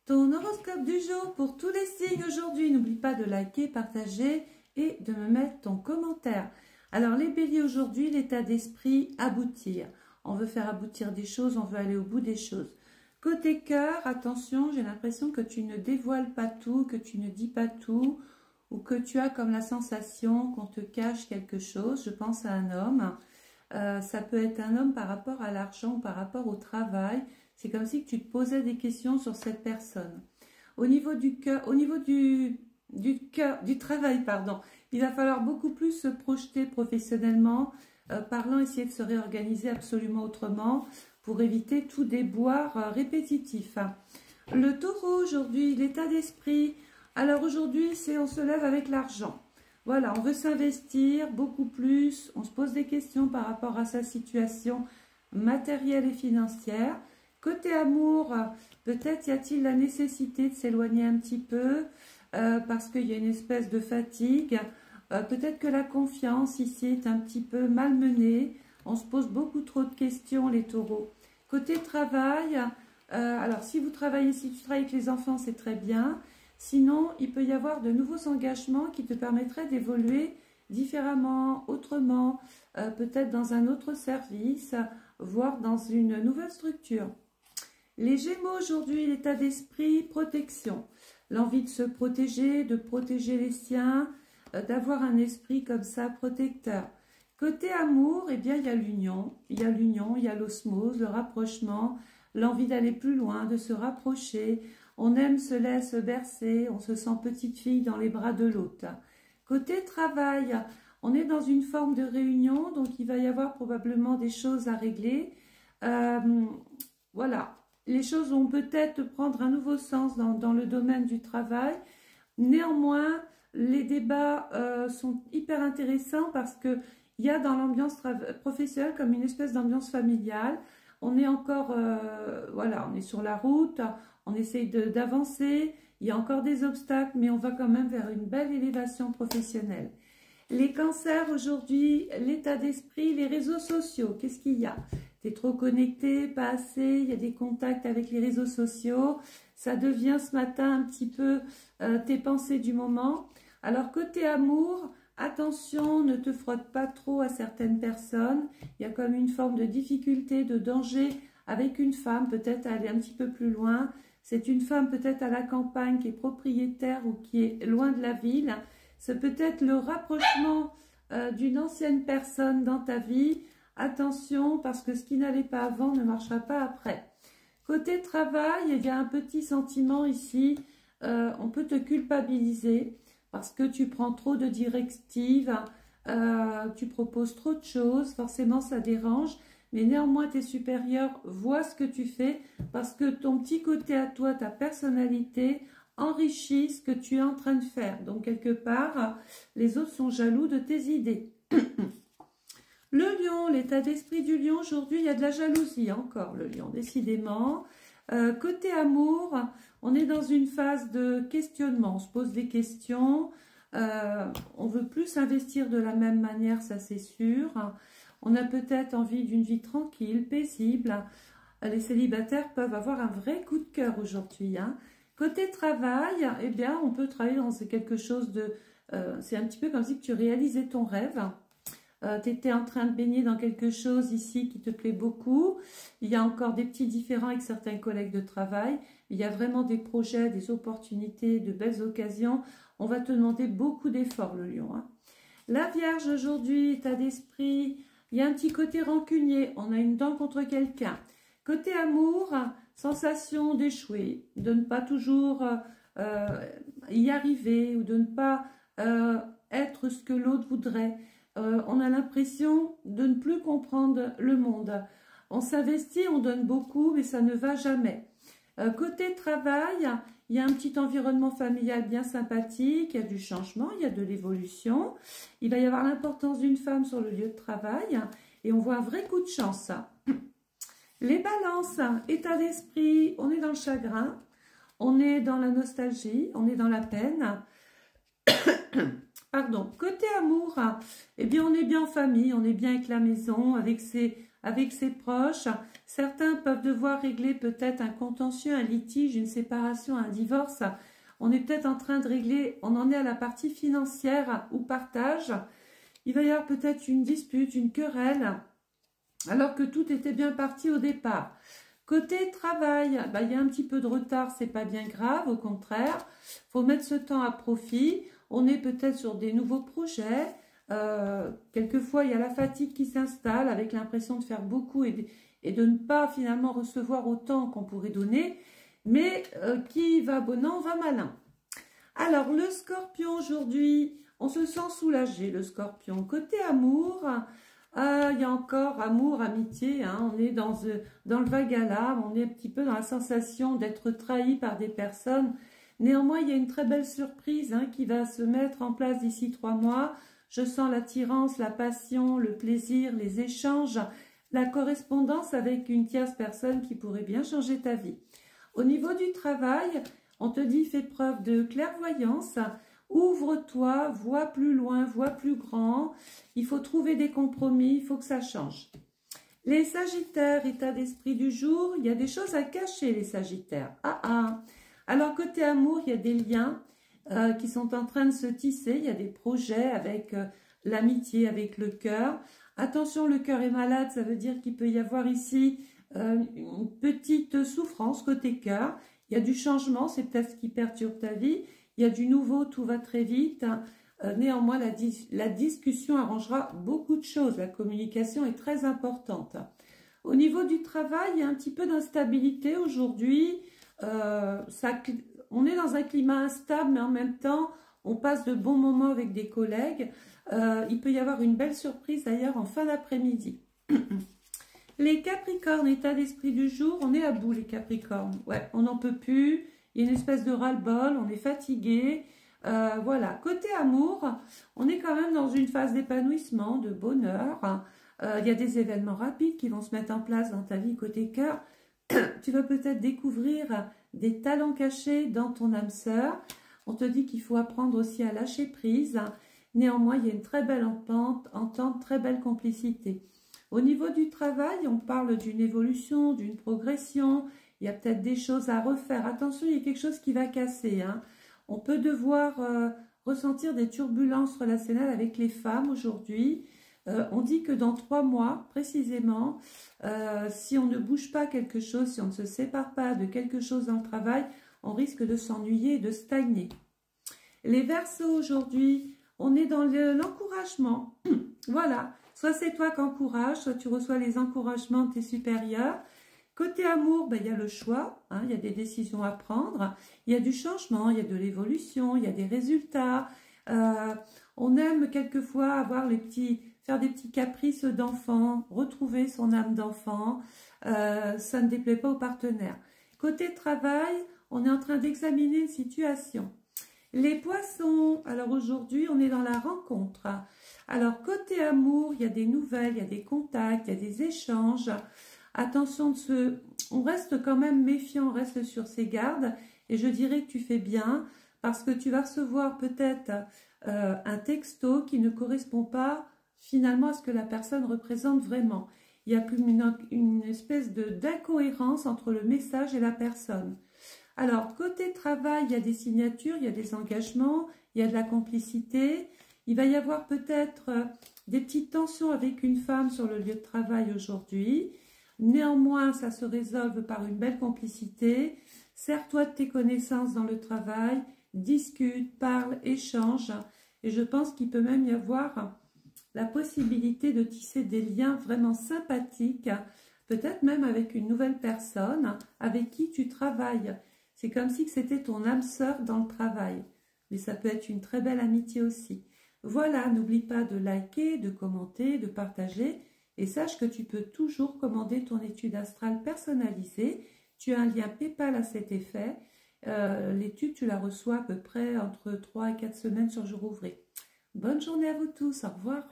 Ton horoscope du jour pour tous les signes aujourd'hui. N'oublie pas de liker, partager et de me mettre ton commentaire. Alors les béliers aujourd'hui, l'état d'esprit, aboutir. On veut faire aboutir des choses, on veut aller au bout des choses. Côté cœur, attention, j'ai l'impression que tu ne dévoiles pas tout, que tu ne dis pas tout, ou que tu as comme la sensation qu'on te cache quelque chose. Je pense à un homme. Ça peut être un homme par rapport à l'argent ou par rapport au travail. C'est comme si tu te posais des questions sur cette personne. Au niveau du cœur, au niveau du travail, pardon, il va falloir beaucoup plus se projeter professionnellement, parlant, essayer de se réorganiser absolument autrement pour éviter tout déboire répétitif. Le taureau aujourd'hui, l'état d'esprit. Alors aujourd'hui, on se lève avec l'argent. Voilà, on veut s'investir beaucoup plus, on se pose des questions par rapport à sa situation matérielle et financière. Côté amour, peut-être y a-t-il la nécessité de s'éloigner un petit peu parce qu'il y a une espèce de fatigue. Peut-être que la confiance ici est un petit peu malmenée. On se pose beaucoup trop de questions, les taureaux. Côté travail, alors si tu travailles avec les enfants, c'est très bien. Sinon, il peut y avoir de nouveaux engagements qui te permettraient d'évoluer différemment, autrement, peut-être dans un autre service, voire dans une nouvelle structure. Les Gémeaux aujourd'hui, l'état d'esprit, protection. L'envie de se protéger, de protéger les siens, d'avoir un esprit comme ça protecteur. Côté amour, eh bien, il y a l'union, il y a l'osmose, le rapprochement, l'envie d'aller plus loin, de se rapprocher. On aime se laisse bercer, on se sent petite fille dans les bras de l'autre. Côté travail, on est dans une forme de réunion, donc il va y avoir probablement des choses à régler. Voilà. Les choses vont peut-être prendre un nouveau sens dans le domaine du travail. Néanmoins, les débats sont hyper intéressants parce qu'il y a dans l'ambiance professionnelle comme une espèce d'ambiance familiale. On est encore, voilà, on est sur la route, on essaye d'avancer. Il y a encore des obstacles, mais on va quand même vers une belle élévation professionnelle. Les cancers aujourd'hui, l'état d'esprit, les réseaux sociaux, qu'est-ce qu'il y a? Tu es trop connecté, pas assez, il y a des contacts avec les réseaux sociaux. Ça devient ce matin un petit peu tes pensées du moment. Alors côté amour, attention, ne te frotte pas trop à certaines personnes. Il y a comme une forme de difficulté, de danger avec une femme, peut-être aller un petit peu plus loin. C'est une femme peut-être à la campagne qui est propriétaire ou qui est loin de la ville. C'est peut-être le rapprochement d'une ancienne personne dans ta vie. Attention, parce que ce qui n'allait pas avant ne marchera pas après. Côté travail, il y a un petit sentiment ici. On peut te culpabiliser parce que tu prends trop de directives, tu proposes trop de choses. Forcément, ça dérange. Mais néanmoins, tes supérieurs voient ce que tu fais parce que ton petit côté à toi, ta personnalité, enrichit ce que tu es en train de faire. Donc, quelque part, les autres sont jaloux de tes idées. Le lion, l'état d'esprit du lion, aujourd'hui, il y a de la jalousie encore, le lion, décidément. Côté amour, on est dans une phase de questionnement, on se pose des questions, on veut plus s'investir de la même manière, ça c'est sûr. On a peut-être envie d'une vie tranquille, paisible. Les célibataires peuvent avoir un vrai coup de cœur aujourd'hui. Côté travail, eh bien, on peut travailler dans quelque chose de... c'est un petit peu comme si tu réalisais ton rêve. Tu étais en train de baigner dans quelque chose ici qui te plaît beaucoup. Il y a encore des petits différends avec certains collègues de travail. Il y a vraiment des projets, des opportunités, de belles occasions. On va te demander beaucoup d'efforts, le lion. La Vierge, aujourd'hui, état d'esprit, il y a un petit côté rancunier. On a une dent contre quelqu'un. Côté amour, sensation d'échouer, de ne pas toujours y arriver ou de ne pas être ce que l'autre voudrait. On a l'impression de ne plus comprendre le monde. On s'investit, on donne beaucoup, mais ça ne va jamais. Côté travail, il y a un petit environnement familial bien sympathique, il y a du changement, il y a de l'évolution. Il va y avoir l'importance d'une femme sur le lieu de travail et on voit un vrai coup de chance. Les balances, état d'esprit, on est dans le chagrin, on est dans la nostalgie, on est dans la peine. Pardon, côté amour, eh bien on est bien en famille, on est bien avec la maison, avec avec ses proches. Certains peuvent devoir régler peut-être un contentieux, un litige, une séparation, un divorce. On est peut-être en train de régler, on en est à la partie financière ou partage. Il va y avoir peut-être une dispute, une querelle, alors que tout était bien parti au départ. Côté travail, il y a un petit peu de retard, c'est pas bien grave, au contraire. Il faut mettre ce temps à profit. On est peut-être sur des nouveaux projets. Quelquefois, il y a la fatigue qui s'installe avec l'impression de faire beaucoup et de ne pas finalement recevoir autant qu'on pourrait donner. Mais qui va bon an, va malin. Alors, le Scorpion aujourd'hui, on se sent soulagé, le Scorpion. Côté amour, il y a encore amour, amitié, hein, on est dans le vague à l'âme, on est un petit peu dans la sensation d'être trahi par des personnes. Néanmoins, il y a une très belle surprise hein, qui va se mettre en place d'ici 3 mois. Je sens l'attirance, la passion, le plaisir, les échanges, la correspondance avec une tierce personne qui pourrait bien changer ta vie. Au niveau du travail, on te dit fais preuve de clairvoyance. Ouvre-toi, vois plus loin, vois plus grand. Il faut trouver des compromis, il faut que ça change. Les Sagittaires, état d'esprit du jour, il y a des choses à cacher les Sagittaires. Alors côté amour, il y a des liens qui sont en train de se tisser. Il y a des projets avec l'amitié, avec le cœur. Attention, le cœur est malade, ça veut dire qu'il peut y avoir ici une petite souffrance côté cœur. Il y a du changement, c'est peut-être ce qui perturbe ta vie. Il y a du nouveau, tout va très vite. Néanmoins, la discussion arrangera beaucoup de choses. La communication est très importante. Au niveau du travail, il y a un petit peu d'instabilité aujourd'hui. On est dans un climat instable, mais en même temps, on passe de bons moments avec des collègues. Il peut y avoir une belle surprise d'ailleurs en fin d'après-midi. Les Capricornes, état d'esprit du jour, on est à bout les Capricornes. Ouais, on n'en peut plus. Il y a une espèce de ras-le-bol, on est fatigué. Voilà, côté amour, on est quand même dans une phase d'épanouissement, de bonheur. Il y a des événements rapides qui vont se mettre en place dans ta vie côté cœur. Tu vas peut-être découvrir des talents cachés dans ton âme sœur. On te dit qu'il faut apprendre aussi à lâcher prise. Néanmoins, il y a une très belle entente, très belle complicité. Au niveau du travail, on parle d'une évolution, d'une progression. Il y a peut-être des choses à refaire. Attention, il y a quelque chose qui va casser. Hein. On peut devoir ressentir des turbulences relationnelles avec les femmes aujourd'hui. On dit que dans 3 mois, précisément, si on ne bouge pas quelque chose, si on ne se sépare pas de quelque chose dans le travail, on risque de s'ennuyer et de stagner. Les Verseaux aujourd'hui, on est dans l'encouragement. Voilà, soit c'est toi qui encourage, soit tu reçois les encouragements de tes supérieurs. Côté amour, il y a le choix, hein, il y a des décisions à prendre, il y a du changement, il y a de l'évolution, il y a des résultats. On aime quelquefois faire des petits caprices d'enfant, retrouver son âme d'enfant. Ça ne déplaît pas au partenaire. Côté travail, on est en train d'examiner une situation. Les Poissons, alors aujourd'hui, on est dans la rencontre. Alors côté amour, il y a des nouvelles, il y a des contacts, il y a des échanges. Attention, on reste quand même méfiant, on reste sur ses gardes. Et je dirais que tu fais bien parce que tu vas recevoir peut-être un texto qui ne correspond pas finalement à ce que la personne représente vraiment. Il y a comme une espèce d'incohérence entre le message et la personne. Alors, côté travail, il y a des signatures, il y a des engagements, il y a de la complicité. Il va y avoir peut-être des petites tensions avec une femme sur le lieu de travail aujourd'hui. Néanmoins, ça se résolve par une belle complicité. Sers-toi de tes connaissances dans le travail, discute, parle, échange. Et je pense qu'il peut même y avoir la possibilité de tisser des liens vraiment sympathiques, peut-être même avec une nouvelle personne avec qui tu travailles. C'est comme si c'était ton âme sœur dans le travail. Mais ça peut être une très belle amitié aussi. Voilà, n'oublie pas de liker, de commenter, de partager. Et sache que tu peux toujours commander ton étude astrale personnalisée. Tu as un lien PayPal à cet effet. L'étude, tu la reçois à peu près entre 3 et 4 semaines sur jour ouvré. Bonne journée à vous tous. Au revoir.